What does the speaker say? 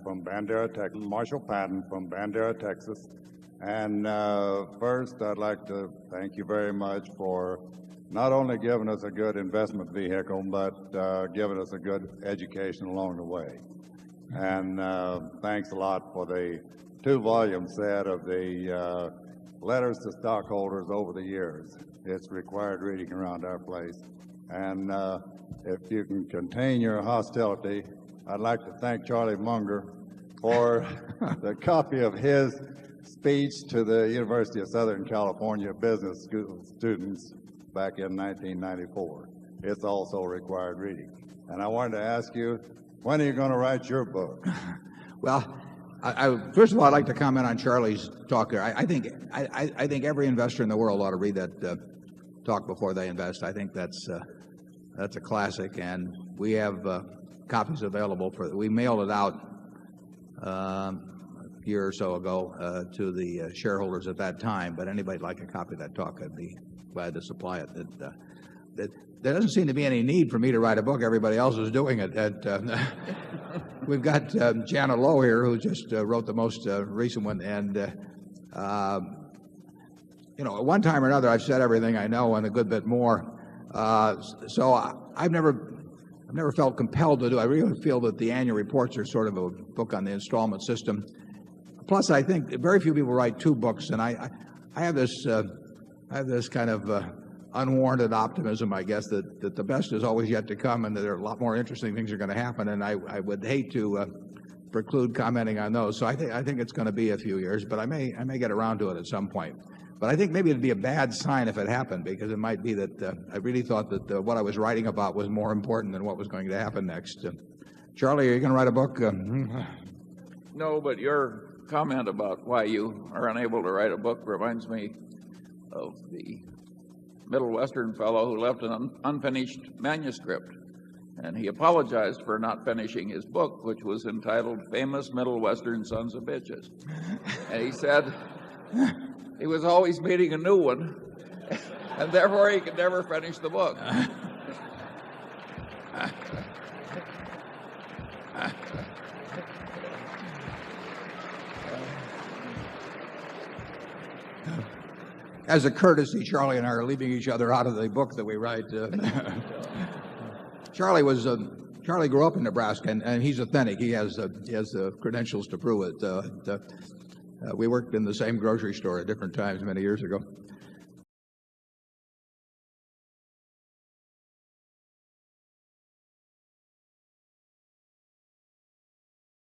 from Bandera, Texas. Marshall Patton from Bandera, Texas. And first, I'd like to thank you very much for not only giving us a good investment vehicle, but giving us a good education along the way. And thanks a lot for the 2-volume set of the letters to stockholders over the years. It's required reading around our place. And if you can contain your hostility, I'd like to thank Charlie Munger for the copy of his speech to the University of Southern California business school students back in 1994. It's also required reading. And I wanted to ask you, when are you going to write your book? Well, first of all, I'd like to comment on Charlie's talk there. I think every investor in the world ought to read that talk before they invest. I think that's a classic, and we have copies available we mailed it out a year or so ago to the shareholders at that time. But anybody'd like a copy of that talk, I'd be glad to supply it. There doesn't seem to be any need for me to write a book. Everybody else is doing it. We've got Janet Lowe here, who just wrote the most recent one. And, you know, at one time or another, I've said everything I know and a good bit more. So I've never felt compelled to do. I really feel that the annual reports are sort of a book on the installment system. Plus, I think very few people write 2 books, and I have this kind of unwarranted optimism, I guess, that the best is always yet to come, and that there are a lot more interesting things are going to happen. And I would hate to preclude commenting on those. So I think it's going to be a few years, but I may get around to it at some point. But I think maybe it'd be a bad sign if it happened, because it might be that I really thought that what I was writing about was more important than what was going to happen next. Charlie, are you going to write a book? No, but your comment about why you are unable to write a book reminds me of the Middle Western fellow who left an unfinished manuscript. And he apologized for not finishing his book, which was entitled Famous Middle Western Sons of Bitches. And he said he was always meeting a new one, and therefore he could never finish the book. As a courtesy, Charlie and I are leaving each other out of the book that we write. Charlie grew up in Nebraska, and he's authentic. He has the credentials to prove it. We worked in the same grocery store at different times many years ago.